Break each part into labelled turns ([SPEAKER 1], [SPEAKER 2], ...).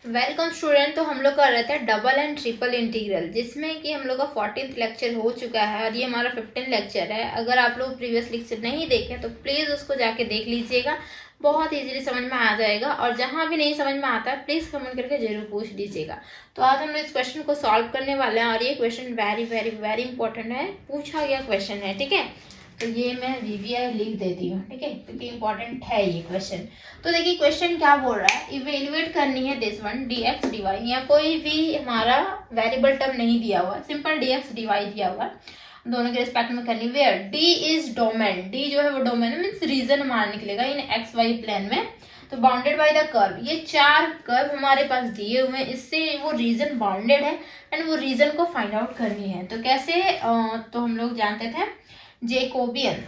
[SPEAKER 1] Welcome student. तो हम लोग का रहता है डबल एंड ट्रिपल इंटीग्रल, जिसमें कि हम लोग का 14th लेक्चर हो चुका है और ये हमारा 15 लेक्चर है। अगर आप लोग प्रीवियस लेक्चर नहीं देखे तो प्लीज़ उसको जाके देख लीजिएगा, बहुत इजीली समझ में आ जाएगा। और जहाँ भी नहीं समझ में आता है प्लीज़ कमेंट करके जरूर पूछ लीजिएगा। तो आज हम लोग इस क्वेश्चन को सॉल्व करने वाले हैं और ये question very very very important है, पूछा गया क्वेश्चन है। ठीक है, तो ये मैं VVI लिख देती हूँ, ठीक है, क्योंकि इंपॉर्टेंट है ये क्वेश्चन। तो देखिए क्वेश्चन क्या बोल रहा है, इवेल्युएट करनी है दिस वन dx dy। या कोई भी हमारा वेरिएबल टर्म नहीं दिया हुआ, सिंपल dx dy दिया हुआ, दोनों के रिस्पेक्ट में करनी। Where d is domain, d जो है वो डोमेन मीन्स रीजन हमारा निकलेगा इन XY प्लेन में। तो बाउंडेड बाय द कर्व, ये चार कर्व हमारे पास दिए हुए हैं, इससे वो रीजन बाउंडेड है एंड वो रीजन को फाइंड आउट करनी है। तो कैसे, तो हम लोग जानते थे जेकोबियन,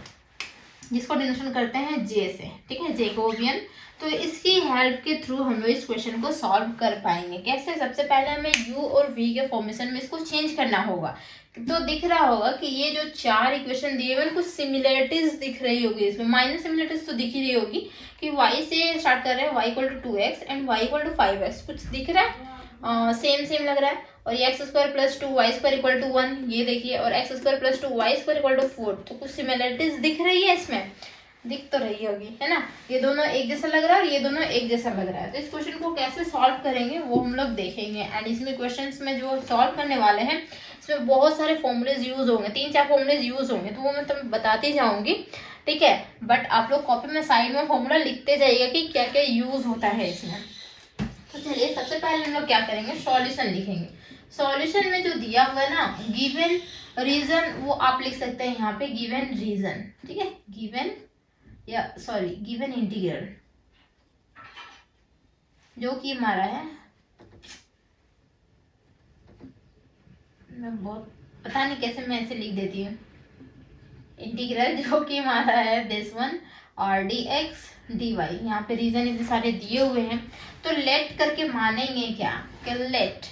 [SPEAKER 1] जिसको डिनोशन करते हैं जे से, ठीक है, जेकोबियन। तो इसकी हेल्प के थ्रू हम लोग इस क्वेश्चन को सॉल्व कर पाएंगे। कैसे, सबसे पहले हमें u और v के फॉर्मेशन में इसको चेंज करना होगा। तो दिख रहा होगा कि ये जो चार इक्वेशन दिए हुए कुछ सिमिलरिटीज दिख रही होगी इसमें, माइनर सिमिलरिटीज तो दिख ही रही होगी कि y से स्टार्ट कर रहे हैं, y equal to 2x and y equal to 5x, कुछ दिख रहा है, सेम सेम लग रहा है। और ये x square plus 2y² equal to 1, ये देखिए, और x square plus 2y² equal to 4। तो कुछ सिमिलरिटीज दिख रही है इसमें, दिख तो रही होगी, है ना। ये दोनों एक जैसा लग रहा है और ये दोनों एक जैसा लग रहा है। तो इस क्वेश्चन को कैसे सॉल्व करेंगे वो हम लोग देखेंगे। एंड इसमें क्वेश्चंस में जो सॉल्व करने वाले हैं इसमें बहुत सारे फॉर्मूलेज यूज होंगे, 3-4 फॉर्मूलेज यूज होंगे, तो वो मैं तुम्हें बताती जाऊंगी, ठीक है। बट आप लोग कॉपी में साइड में फॉर्मूला लिखते जाइएगा कि क्या क्या यूज होता है इसमें। तो चलिए सबसे पहले हम लोग क्या करेंगे, सॉल्यूशन लिखेंगे। सॉल्यूशन में जो दिया हुआ है ना, गिवन रीजन, वो आप लिख सकते हैं यहाँ पे गिवन रीजन, ठीक है, गिवन या सॉरी गिवन इंटीग्रल जो कि हमारा है, मैं बहुत पता नहीं कैसे मैं ऐसे लिख देती हूँ, इंटीग्रल जो कि हमारा है दिस वन और dx dy। यहाँ पे रीजन इतने सारे दिए हुए हैं, तो लेट करके मानेंगे क्या, लेट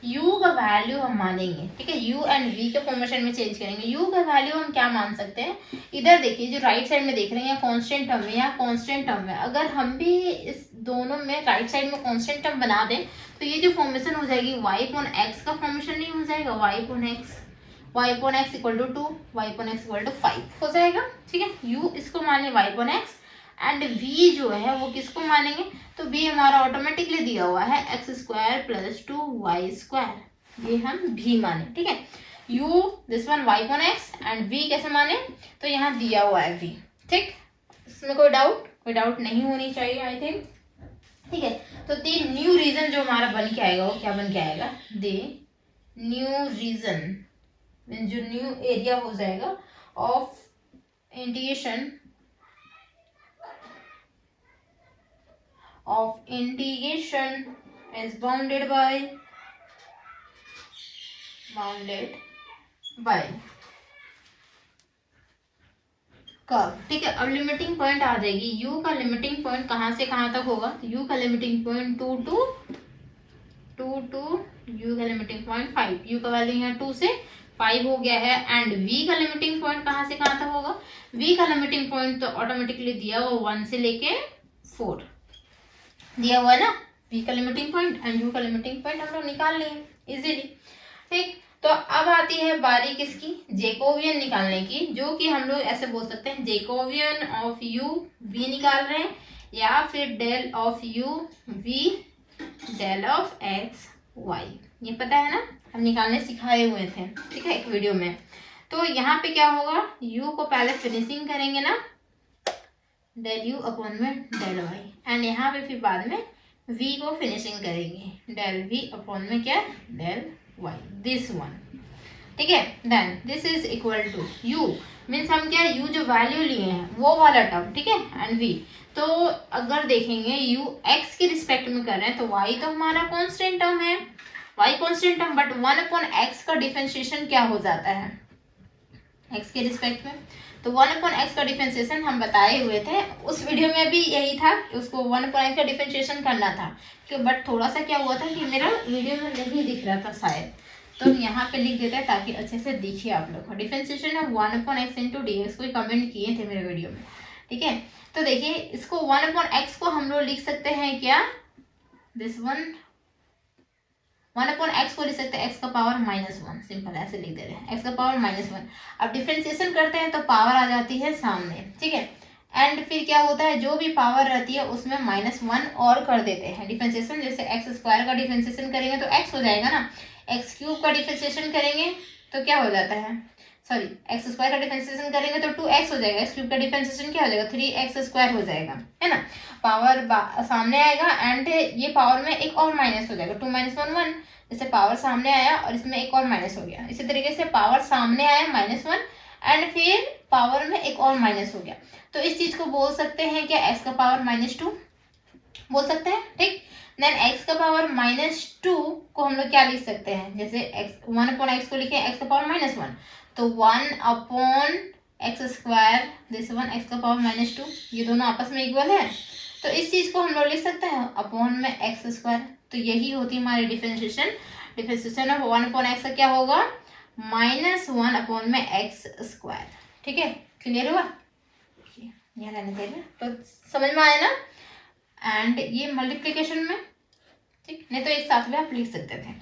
[SPEAKER 1] u का वैल्यू हम मानेंगे, ठीक है, u एंड v के फॉर्मेशन में चेंज करेंगे। u का वैल्यू हम क्या मान सकते हैं, इधर देखिए जो राइट साइड में देख रहे हैं कांस्टेंट टर्म है या कांस्टेंट टर्म है, अगर हम भी इस दोनों में राइट साइड में कांस्टेंट टर्म बना दें तो ये जो फॉर्मेशन हो जाएगी y/x का फॉर्मेशन नहीं हो जाएगा, y/x equal to 2, y/x equal to 5 हो जाएगा, ठीक है। u इसको माने y/x एंड v जो है वो किसको मानेंगे, तो v हमारा ऑटोमेटिकली दिया हुआ है x² प्लस 2y², ये हम v माने, ठीक है। u this one y/x and v कैसे माने, तो यहाँ दिया हुआ है v, ठीक। इसमें कोई डाउट नहीं होनी चाहिए, आई थिंक, ठीक है। तो द न्यू रीजन जो हमारा बन के आएगा वो क्या बन के आएगा, द न्यू रीजन जो न्यू एरिया हो जाएगा of integration is bounded by curve, ठीक है। अब लिमिटिंग पॉइंट आ जाएगी, u का लिमिटिंग पॉइंट कहाँ से कहाँ तक होगा, तो u का लिमिटिंग पॉइंट 2 to u का लिमिटिंग पॉइंट 5, u का वैल्यू यहाँ 2 से 5 हो गया है। एंड v का लिमिटिंग पॉइंट कहाँ से कहाँ तक होगा, v का लिमिटिंग पॉइंट तो ऑटोमेटिकली दिया हुआ 1 से लेके 4 दिया हुआ है ना, v का लिमिटिंग पॉइंट एंड u का लिमिटिंग पॉइंट हम लोग निकाल लेंगे इजीली, ठीक। तो अब आती है बारी किसकी, जेकोबियन निकालने की, जो कि हम लोग ऐसे बोल सकते हैं जेकोबियन ऑफ u v निकाल रहे हैं, या फिर del of u v del of x y, ये पता है ना, हम निकालने सिखाए हुए थे, ठीक है, एक वीडियो में। तो यहाँ पे क्या होगा, u को पहले फिनिशिंग करेंगे ना, डेल u अपॉन में डेल y, एंड यहाँ पे फिर बाद में v को फिनिशिंग करेंगे, डेल v अपॉन में क्या, डेल y, दिस वन, ठीक है। Then this is equal to u means हम क्या, u जो वैल्यू लिए हैं वो वाला टर्म, ठीक है, एंड v। तो अगर देखेंगे u x के रिस्पेक्ट में कर रहे हैं तो y तो हमारा कांस्टेंट टर्म है, y constant term, but 1/x का डिफरेंशिएशन क्या हो जाता है x के रिस्पेक्ट में, तो 1/x का डिफरेंशिएशन हम बताए हुए थे उस वीडियो में भी, यही था कि उसको 1/x का डिफरेंशिएशन करना था, बट थोड़ा सा क्या हुआ था कि मेरा वीडियो में नहीं दिख रहा था शायद, तो यहाँ पे लिख देते हैं ताकि अच्छे से दिखे आप लोग को। डिफरेंशिएशन है 1/x इंटू dx, कोई कमेंट किए थे मेरे वीडियो में, ठीक है। तो देखिए इसको 1/x को हम लोग लिख सकते हैं क्या, दिस वन 1/x को लिख सकते हैं x का पावर -1, सिंपल ऐसे लिख दे रहे हैं, x का पावर -1। अब डिफ्रेंसिएशन करते हैं तो पावर आ जाती है सामने, ठीक है। एंड फिर क्या होता है, जो भी पावर रहती है उसमें -1 और कर देते हैं डिफ्रेंसिएशन। जैसे x² का डिफ्रेंसिएशन करेंगे तो x हो जाएगा ना, x³ का डिफ्रेंसिएशन करेंगे तो क्या हो जाता है, सॉरी x² का डिफरेंशिएशन करेंगे तो 2x हो जाएगा, x³ का डिफरेंशिएशन क्या हो जाएगा, 3x² हो जाएगा, है ना। पावर सामने आएगा एंड ये पावर में एक और माइनस हो जाएगा, 2 - 1 1। जैसे पावर सामने आया और इसमें एक और माइनस हो गया, इसी तरीके से पावर सामने आया -1 एंड फिर पावर में एक और माइनस हो गया। तो इस चीज को बोल सकते हैं क्या, x का पावर -2 बोल सकते हैं, ठीक। देन x का पावर -2 को हम लोग क्या लिख सकते हैं, जैसे 1/x को लिखे x का पावर -1 तो 1/x², दिस वन x का पावर -2, ये दोनों आपस में इक्वल है तो इस चीज को हम लोग लिख सकते हैं अपॉन में x²। तो यही होती है हमारी डिफरेंशिएशन। डिफरेंशिएशन ऑफ 1/x का क्या होगा, -1 अपॉन में x², ठीक है। क्लियर हुआ, यहाँ रहने देना, तो समझ में आया ना। एंड ये मल्टीप्लीकेशन में, ठीक, नहीं तो एक साथ में आप लिख सकते थे।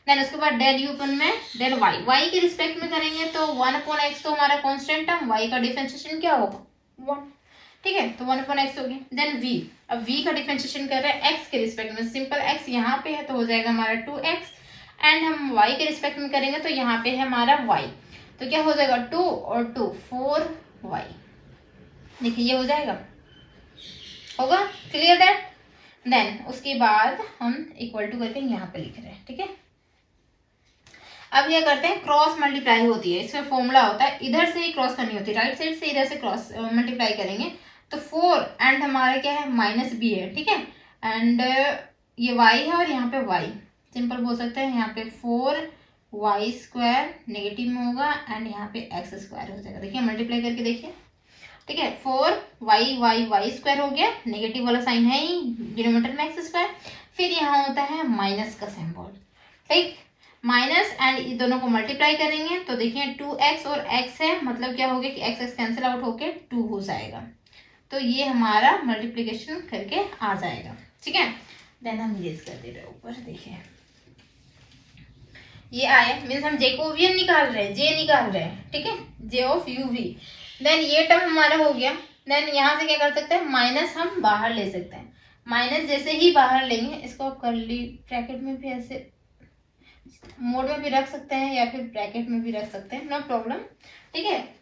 [SPEAKER 1] देन उसके बाद डेल u अपन में डेल y के रिस्पेक्ट में करेंगे तो 1/x तो हमारा कांस्टेंट टर्म, y का डिफरेंशिएशन क्या होगा 1, ठीक है, तो 1/x हो गया। देन v, अब v का डिफरेंशिएशन कर रहे हैं x के रिस्पेक्ट में, सिंपल x यहाँ पे है तो हो जाएगा हमारा 2x एंड हम y के रिस्पेक्ट में करेंगे तो यहाँ पे है हमारा y, तो क्या हो जाएगा 2 और 2 4y, देखिए ये हो जाएगा, होगा क्लियर दैट। देन उसके बाद हम इक्वल टू करके यहाँ पे लिख रहे हैं, ठीक है। अब क्या करते हैं, क्रॉस मल्टीप्लाई होती है, इसमें फॉर्मूला होता है, इधर से ही क्रॉस करनी होती है, राइट साइड से इधर से क्रॉस मल्टीप्लाई करेंगे तो 4 एंड हमारा क्या है -b है, ठीक है। एंड ये y है और यहाँ पे y, सिंपल बोल सकते हैं यहाँ पे 4y² नेगेटिव में होगा एंड यहाँ पे x² हो जाएगा, देखिए मल्टीप्लाई करके देखिए, ठीक है। 4y स्क्वायर हो गया, नेगेटिव वाला साइन है ही डिनोमिनेटर में x², फिर यहाँ होता है माइनस का सिंबल, ठीक, माइनस एंड ये दोनों को मल्टीप्लाई करेंगे तो देखिए 2x और x है, मतलब क्या हो गया कि x कैंसिल आउट होके 2 हो जाएगा, तो ये हमारा मल्टीप्लिकेशन करके आ जाएगा, ठीक है। देन हम ये कर दे रहे हैं ऊपर, देखिए ये आया, मीन्स हम जैकोबियन निकाल रहे हैं, जे निकाल रहे हैं, ठीक है, जे ऑफ uv। देन ये टर्म हमारा हो गया। देन यहाँ से क्या कर सकते हैं, माइनस हम बाहर ले सकते हैं, माइनस जैसे ही बाहर लेंगे इसको आप कर्ली ब्रैकेट में भी ऐसे मोड में भी रख सकते हैं या फिर ब्रैकेट में भी रख सकते हैं, नो प्रॉब्लम, ठीक है।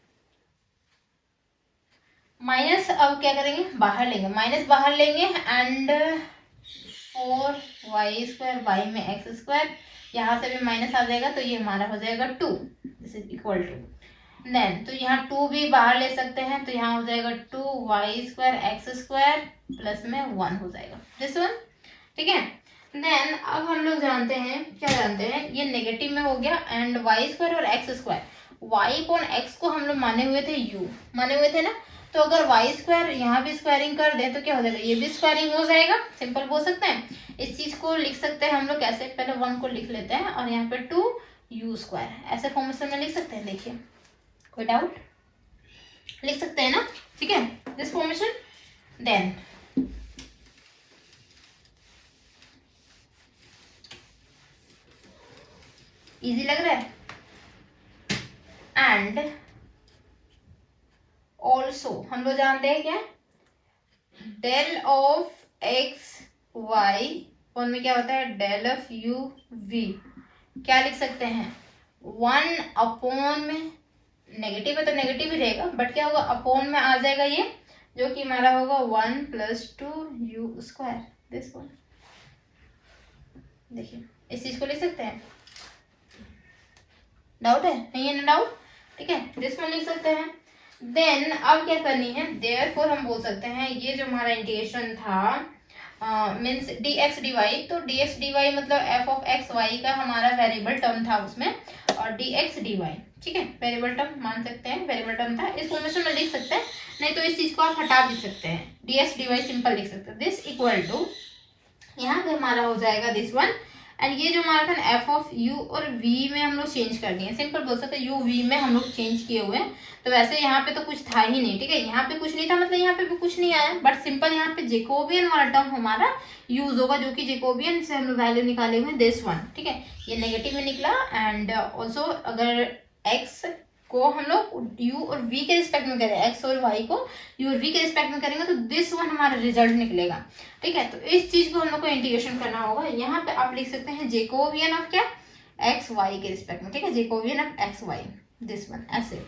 [SPEAKER 1] माइनस अब क्या करेंगे, बाहर लेंगे, माइनस बाहर लेंगे एंड 4y² y में x², यहाँ से भी माइनस आ जाएगा तो ये हमारा हो जाएगा 2, this is equal to. Then तो यहाँ 2 भी बाहर ले सकते हैं तो यहाँ हो जाएगा 2y² x² प्लस में 1 हो जाएगा, दिस वन, ठीक है। देन अब हम लोग जानते हैं, क्या जानते हैं, ये नेगेटिव में हो गया एंड y² और x², y/x को हम लोग माने हुए थे u, माने हुए थे ना, तो अगर y² यहाँ भी स्क्वायरिंग कर दे तो क्या हो जाएगा, ये भी स्क्वायरिंग हो जाएगा, सिंपल बोल सकते हैं। इस चीज को लिख सकते हैं हम लोग कैसे, पहले 1 को लिख लेते हैं और यहाँ पे 2u², ऐसे फॉर्मेशन में लिख सकते हैं, देखिए कोई डाउट, लिख सकते हैं ना, ठीक है, दिस फॉर्मेशन। देन इजी लग रहा है। एंड ऑल्सो हम लोग जानते हैं क्या, डेल ऑफ एक्स वाई और में क्या होता है, डेल ऑफ यू वी, क्या लिख सकते हैं 1 में, नेगेटिव है तो नेगेटिव ही रहेगा बट क्या होगा अपॉन में आ जाएगा ये, जो कि हमारा होगा 1 + 2u², दिस वन, देखिए इस चीज को लिख सकते हैं, डाउट है, नहीं है ना डाउट, ठीक है, दिस वन लिख सकते हैं। देन अब क्या करनी है, देयरफॉर हम बोल सकते हैं ये जो हमारा इंटीग्रेशन था मीन्स dx dy, तो dx dy मतलब f(x, y) का हमारा वेरिएबल टर्म था उसमें, और dx dy, ठीक है, वेरिएबल टर्म मान सकते हैं, वेरिएबल टर्म था, इस फॉर्मेशन में लिख सकते हैं, नहीं तो इस चीज को आप हटा भी सकते हैं, dx dy सिंपल लिख सकते हैं, दिस इक्वल टू यहाँ पे हमारा हो जाएगा दिस वन एंड ये जो हमारा था ना एफ ऑफ यू और वी में हम लोग चेंज कर दिए, सिंपल बोल सकते यू वी में हम लोग चेंज किए हुए हैं। तो वैसे यहाँ पे तो कुछ था ही नहीं, ठीक है, यहाँ पे कुछ नहीं था मतलब यहाँ पे भी कुछ नहीं आया, बट सिंपल यहाँ पे जेकोबियन वाला टर्म हमारा यूज होगा, जो कि जेकोबियन से हम लोग वैल्यू निकाले हुए हैं दिस वन, ठीक है, ये नेगेटिव में निकला। एंड ऑल्सो अगर एक्स को हम लोग यू और वी के रिस्पेक्ट में करें, एक्स और वाई को यू और वी के रिस्पेक्ट में करेंगे तो दिस वन हमारा रिजल्ट निकलेगा, ठीक है। तो इस चीज को हम लोग को इंटीग्रेशन करना होगा। यहाँ पे आप लिख सकते हैं जेकोबियन ऑफ क्या, एक्स वाई के रिस्पेक्ट में, ठीक है, Jacobian of x why this one ऐसे,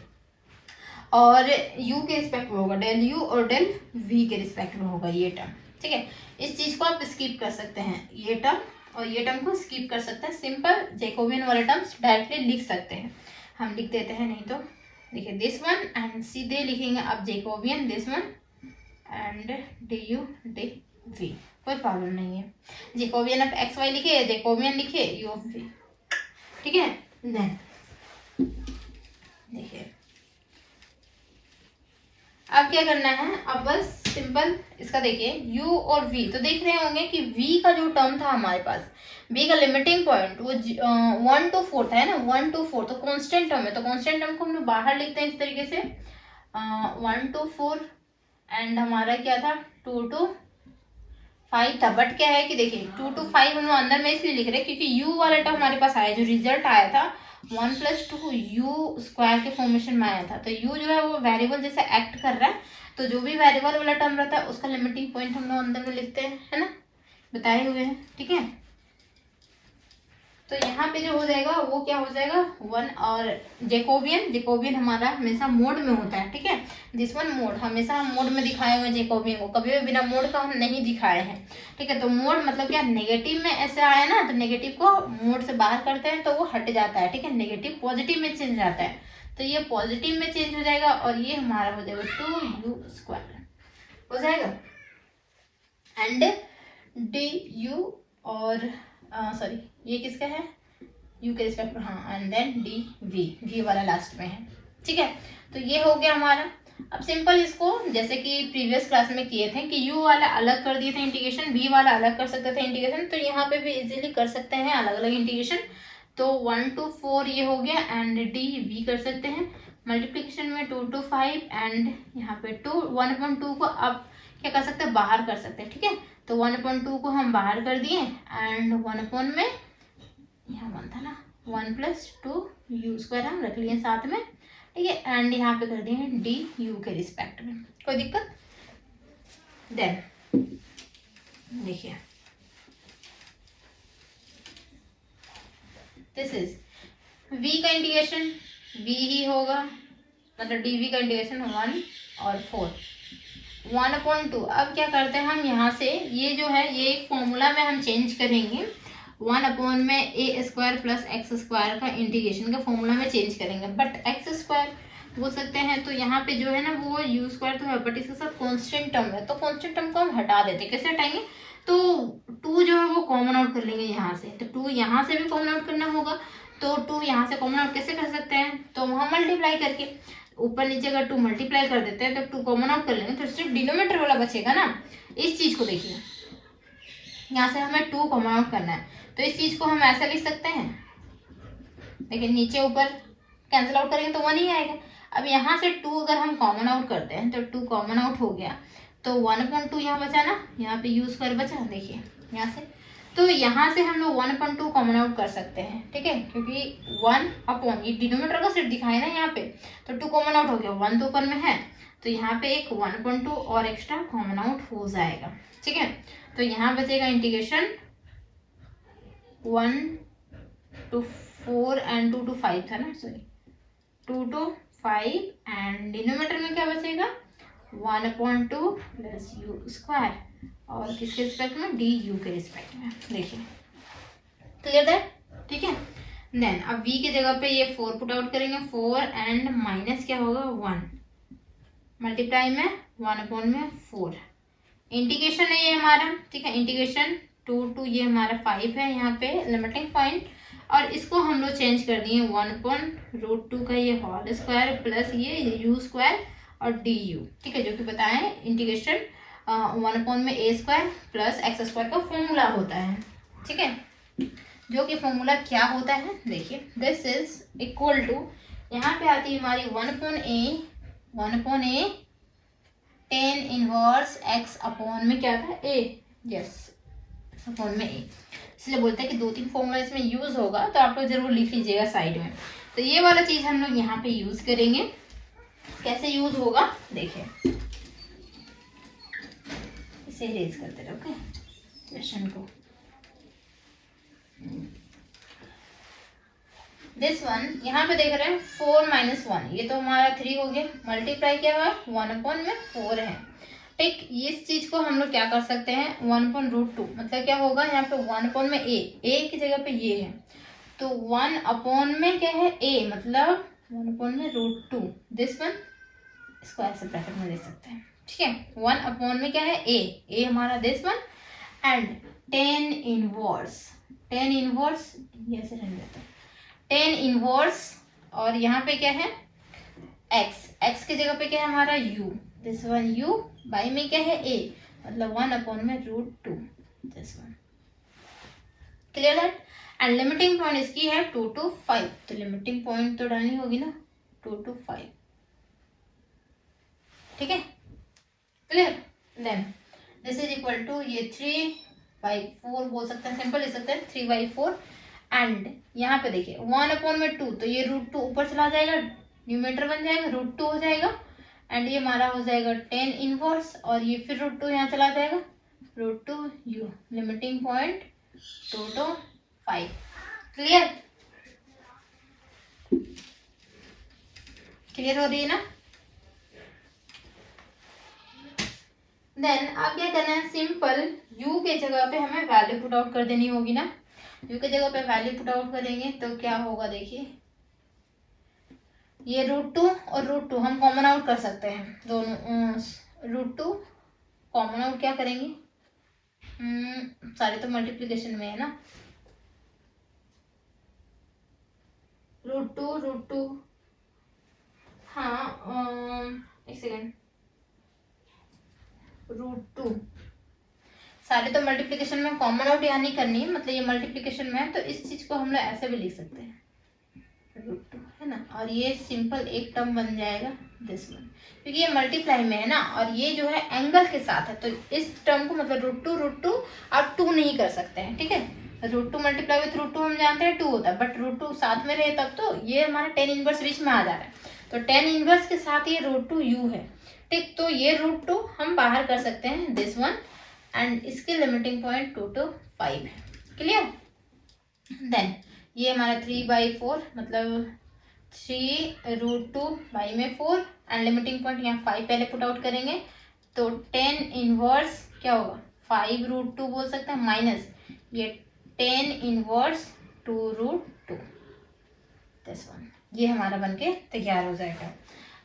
[SPEAKER 1] और u के रिस्पेक्ट में होगा डेल u और डेल v के रिस्पेक्ट में होगा ये टर्म, ठीक है। इस चीज को आप स्किप कर सकते हैं, ये टर्म और ये टर्म को स्किप कर सकते हैं, सिंपल जेकोबियन वाले टर्म्स डायरेक्टली लिख सकते हैं, हम लिख देते हैं, नहीं तो देखिए दिस वन एंड सीधे लिखेंगे अब Jacobian this one and d u d v, कोई प्रॉब्लम नहीं है। जेकोबियन ऑफ एक्स वाई लिखे या जेकोबियन लिखे यू ऑफ वी, ठीक है। देन देखिए अब क्या करना है, अब बस सिंपल इसका देखिए u और v, तो देख रहे होंगे कि v का जो टर्म था हमारे पास, v का लिमिटिंग पॉइंट वो 1 to 4 था, है ना, 1 to 4, तो कांस्टेंट टर्म है, तो कांस्टेंट टर्म को हम लोग बाहर लिखते हैं इस तरीके से 1 to 4 एंड हमारा क्या था 2 to 5 था, बट क्या है कि देखिए 2 to 5 हम लोग अंदर में इसलिए लिख रहे हैं क्योंकि u वाला टर्म हमारे पास आया, जो रिजल्ट आया था 1 + 2 u स्क्वायर के फॉर्मेशन में आया था, तो u जो है वो वेरिएबल जैसे एक्ट कर रहा है, तो जो भी वेरिएबल वाला टर्म रहता है उसका लिमिटिंग पॉइंट हम लोग अंदर में लिखते हैं, है ना, बताए हुए हैं, ठीक है। तो यहाँ पे जो हो जाएगा वो क्या हो जाएगा 1, और जेकोबियन हमारा हमेशा मोड में होता है, ठीक है, दिस वन मोड, हमेशा हम मोड में दिखाए हुए हैं जेकोबियन को, कभी भी बिना मोड का हम नहीं दिखाए हैं, ठीक है। तो मोड मतलब क्या, नेगेटिव में ऐसे आया ना तो नेगेटिव को मोड से बाहर करते हैं तो वो हट जाता है, ठीक है, नेगेटिव पॉजिटिव में चेंज आता है, तो ये पॉजिटिव में चेंज हो जाएगा और ये हमारा हो जाएगा 2u² हो जाएगा एंड डी यू और सॉरी ये किसका है u के रिस्पेक्ट में, हाँ, एंड देन डी वी वाला लास्ट में है, ठीक है। तो ये हो गया हमारा। अब सिंपल इसको जैसे कि प्रीवियस क्लास में किए थे कि u वाला अलग कर दिए थे इंटीग्रेशन, v वाला अलग कर सकते थे इंटीग्रेशन, तो यहाँ पे भी इजीली कर सकते हैं अलग अलग इंटीग्रेशन। तो 1 to 4 ये हो गया एंड डी वी कर सकते हैं, मल्टीप्लीकेशन में 2 to 5 एंड यहाँ पे 1/2 को अब क्या कर सकते हैं, बाहर कर सकते हैं, ठीक है। तो 1/2 को हम बाहर कर दिए एंड 1 में यहाँ 1 था ना, 1 + 2u² हम रख लिए साथ में, ठीक है, एंड यहाँ पे कर दिए हैं डी यू के रिस्पेक्ट में, कोई दिक्कत। देन देखिए दिस इज v का इंटीग्रेशन v ही होगा, मतलब dv का इंटीग्रेशन 1 और 4 1/2। अब क्या करते हैं हम यहाँ से ये जो है ये एक फॉर्मूला में हम चेंज करेंगे, 1/a² + x² का इंटीग्रेशन का फॉर्मूला में चेंज करेंगे, बट x² बोल सकते हैं, तो यहाँ पे जो है ना वो u² तो है बट इसके साथ कांस्टेंट टर्म है, तो कांस्टेंट टर्म को हम हटा देते हैं, कैसे हटाएंगे, तो 2 जो है वो कॉमन आउट कर लेंगे यहाँ से, तो 2 यहाँ से भी कॉमन आउट करना होगा, तो 2 यहाँ से कॉमन आउट कैसे कर सकते हैं, तो हम मल्टीप्लाई करके ऊपर नीचे अगर 2 मल्टीप्लाई कर देते हैं तो 2 कॉमन आउट कर लेंगे तो सिर्फ डिनोमिनेटर वाला बचेगा ना। इस चीज को देखिए यहाँ से हमें 2 कॉमन आउट करना है, तो इस चीज को हम ऐसा लिख सकते हैं, देखिए नीचे ऊपर कैंसिल आउट करेंगे तो 1 ही आएगा। अब यहाँ से 2 अगर हम कॉमन आउट करते हैं तो 2 कॉमन आउट हो गया, तो 1/2 यहाँ बचा ना, यहाँ पे u² बचा, देखिए यहाँ से, तो यहाँ से हम लोग 1/2 कॉमन आउट कर सकते हैं, ठीक है, क्योंकि 1 ये डिनोमिनेटर का सिर्फ दिखाए ना यहाँ पे, तो 2 कॉमन आउट हो गया, 1 तो ऊपर में है, तो यहाँ पे एक 1/2 और एक्स्ट्रा कॉमन आउट हो जाएगा, ठीक है। तो यहाँ बचेगा इंटीग्रेशन 1 to 4 एंड 2 to 5 था ना, सॉरी 2 to 5 एंड डिनोमिनेटर में क्या बचेगा 1/2 + u² और किसके रिस्पेक्ट में डी यू के रिस्पेक्ट में, देखिए क्लियर है, ठीक है। देन अब v की जगह पे ये 4 पुट आउट करेंगे, 4 एंड माइनस क्या होगा 1 मल्टीप्लाई में 1/4 इंटीग्रेशन है ये हमारा, ठीक है, इंटीग्रेशन 2 to ये हमारा 5 है यहाँ पे लिमिटिंग पॉइंट, और इसको हम लोग चेंज कर दिए 1/√2 का ये होल स्क्वायर प्लस ये u² और du, ठीक है, जो कि बताएं इंटीग्रेशन 1/a² + x² का फॉर्मूला होता है, ठीक है। जो कि फॉर्मूला क्या होता है देखिए, दिस इज इक्वल टू, यहाँ पे आती है हमारी 1/a tan inverse x upon में क्या था a, यस अपॉन में a। इसलिए बोलते हैं कि 2-3 फॉर्मूला इसमें यूज होगा, तो आप लोग जरूर लिख लीजिएगा साइड में। तो ये वाला चीज हम लोग यहाँ पे यूज करेंगे। कैसे यूज होगा देखिए, इसे इरेज करते रहो ओके क्वेश्चन को। दिस वन यहाँ पे देख रहे हैं 4 - 1, ये तो हमारा 3 हो गया, मल्टीप्लाई क्या हुआ 1/4 है। ठीक, इस चीज को हम लोग क्या कर सकते हैं 1/√2, मतलब क्या होगा यहाँ पे 1 में a की जगह पे ये है, तो 1 में क्या है a, मतलब 1/√2, दिस वन, इसको ऐसे ब्रैकेट में ले सकते हैं। ठीक है, 1 में क्या है a हमारा this one, and tan inverse ये ऐसे रहने देते हैं, टेन इनवर्स, और यहाँ पे क्या है x की जगह पे क्या है हमारा u, this one u, by में क्या है a, मतलब 1/√2, दिस वन। क्लियर है। एंड लिमिटिंग पॉइंट इसकी है 2 to 5, तो लिमिटिंग पॉइंट तो डालनी होगी ना 2 to 5। ठीक है, clear. Then this is equal to, ये 3/4 बोल सकते हैं, सिंपल लिख सकते हैं 3/4, एंड यहाँ पे देखिए 1/2, तो ये √2 ऊपर चला जाएगा, न्यूमेटर बन जाएगा, √2 हो जाएगा, एंड ये हमारा हो जाएगा टेन इनवर्स, और ये फिर √2 यहाँ चला जाएगा, √2u, limiting point 2 to 5। Clear हो रही है ना। देन अब क्या करना है, सिंपल u के जगह पे हमें वैल्यू पुट आउट कर देनी होगी ना। u के जगह पे वैल्यू पुट आउट करेंगे तो क्या होगा देखिए, ये √2 और √2 हम कॉमन आउट कर सकते हैं, दोनों √2 कॉमन आउट क्या करेंगे, सारे तो मल्टीप्लिकेशन में है ना, √2 हाँ एक सेकेंड, √2 सारे तो मल्टीप्लिकेशन में, कॉमन आउट यहाँ नहीं करनी है, मतलब ये मल्टीप्लिकेशन में है, तो इस चीज को हम लोग ऐसे भी लिख सकते हैं √2 है ना, और ये सिंपल एक टर्म बन जाएगा दिस वन, क्योंकि ये मल्टीप्लाई में है ना, और ये जो है एंगल के साथ है, तो इस टर्म को मतलब √2 आप 2 नहीं कर सकते हैं। ठीक है, √2 मल्टीप्लाई विथ √2 हम जानते हैं 2 होता है, बट √2 साथ में रहे तब तो ये हमारा टेन इनवर्स बीच में आ जा रहा है, तो टेन इनवर्स के साथ ये √2u है। ठीक, तो ये √2 हम बाहर कर सकते हैं दिस वन, एंड इसके लिमिटिंग पॉइंट 2 to 5 है। क्लियर। देन ये हमारा 3/4, मतलब 3√2 बाई में 4, एंड लिमिटिंग पॉइंट यहाँ 5 पहले पुट आउट करेंगे, तो टेन इनवर्स क्या होगा 5√2 बोल सकते हैं, माइनस ये टेन इनवर्स 2√2, दिस वन, ये हमारा बनके तैयार हो जाएगा।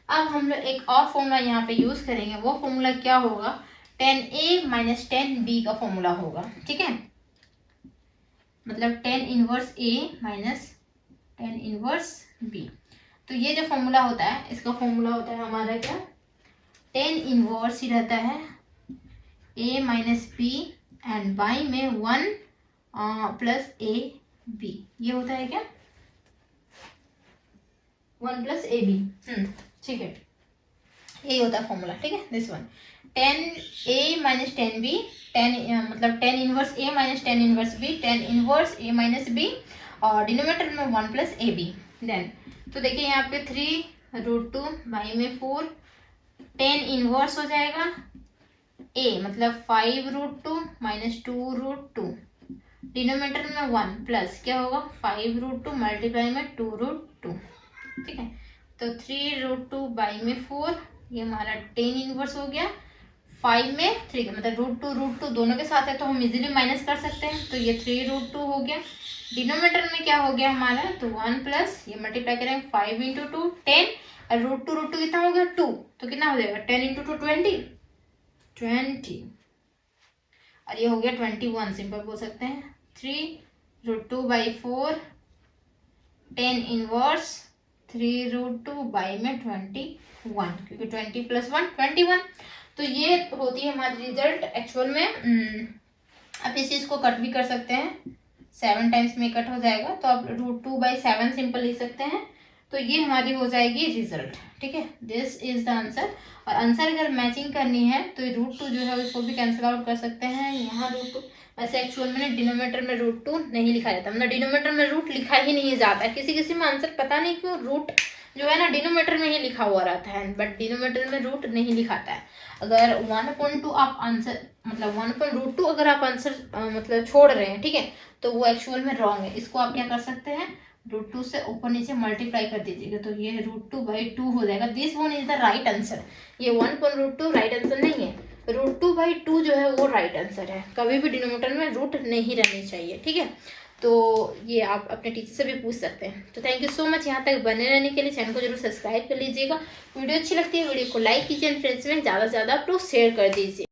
[SPEAKER 1] अब हम लोग एक और फॉर्मूला यहाँ पे यूज करेंगे, वो फॉर्मूला क्या होगा 10a - 10b का फॉर्मूला होगा। ठीक है, मतलब tan inverse a minus tan inverse b, तो ये जो फॉर्मूला होता है, इसका फॉर्मूला होता है हमारा क्या, टेन इनवर्स ही रहता है a - b एंड बाई में 1 + ab, ये होता है क्या 1 + ab। ठीक है, यही होता है फॉर्मूला। ठीक है, दिस वन 10a - 10b, 10 मतलब 10 inverse a - 10 inverse b, 10 inverse a - b, और डिनोमिनेटर में 1 + ab। देन तो देखिए यहाँ पे 3√2 बाई में 4, 10 इनवर्स हो जाएगा a, मतलब 5√2 - 2√2, डिनोमिनेटर में 1 प्लस क्या होगा 5√2 मल्टीप्लाई में 2√2। ठीक है, तो 3√2 बाई में 4, ये हमारा 10 इनवर्स हो गया, 5 में 3 का मतलब √2 दोनों के साथ है, तो हम इजीली माइनस कर सकते हैं, तो ये 3√2 हो गया, डिनोमिनेटर में क्या हो गया हमारा, तो 1 प्लस ये मल्टीप्लाई करेंगे 5 × 2 10, और √2 कितना हो गया 2, तो कितना हो जाएगा 10 × 2 20, और ये हो गया 21, सिंपल बोल सकते हैं 3√2/4, 10 इनवर्स 3√2 बाई में 21, क्योंकि 20 + 1 21, तो ये होती है हमारी रिजल्ट एक्चुअल में। आप इस चीज को कट भी कर सकते हैं, 7 टाइम्स में कट हो जाएगा, तो आप √2/7 सिंपल लिख सकते हैं। तो ये हमारी हो जाएगी रिजल्ट। ठीक है, दिस इज द आंसर। और आंसर अगर मैचिंग करनी है तो √2 जो है उसको भी कैंसिल आउट कर सकते हैं। यहाँ √2, वैसे एक्चुअल में डिनोमीटर में √2 नहीं लिखा जाता, मतलब डिनोमीटर में रूट लिखा ही नहीं जाता। किसी किसी में आंसर पता नहीं क्यों रूट जो है ना डिनोमीटर में ही लिखा हुआ रहता है, बट डिनोमीटर में रूट नहीं लिखाता है। अगर 1/2 आप आंसर, मतलब 1/√2 अगर आप आंसर मतलब छोड़ रहे हैं, ठीक है, तो वो एक्चुअल में रॉन्ग है। इसको आप क्या कर सकते हैं, √2 से ऊपर नीचे मल्टीप्लाई कर दीजिएगा, तो ये √2/2 हो जाएगा। This one is the right answer. ये 1/√2 राइट आंसर नहीं है, √2/2 जो है वो राइट आंसर है। कभी भी डिनोमीटर में रूट नहीं रहनी चाहिए। ठीक है, तो ये आप अपने टीचर से भी पूछ सकते हैं। तो थैंक यू सो मच यहाँ तक बने रहने के लिए। चैनल को जरूर सब्सक्राइब कर लीजिएगा। वीडियो अच्छी लगती है वीडियो को लाइक कीजिए, फ्रेंड्स में ज़्यादा से ज़्यादा आप लोग शेयर कर दीजिए।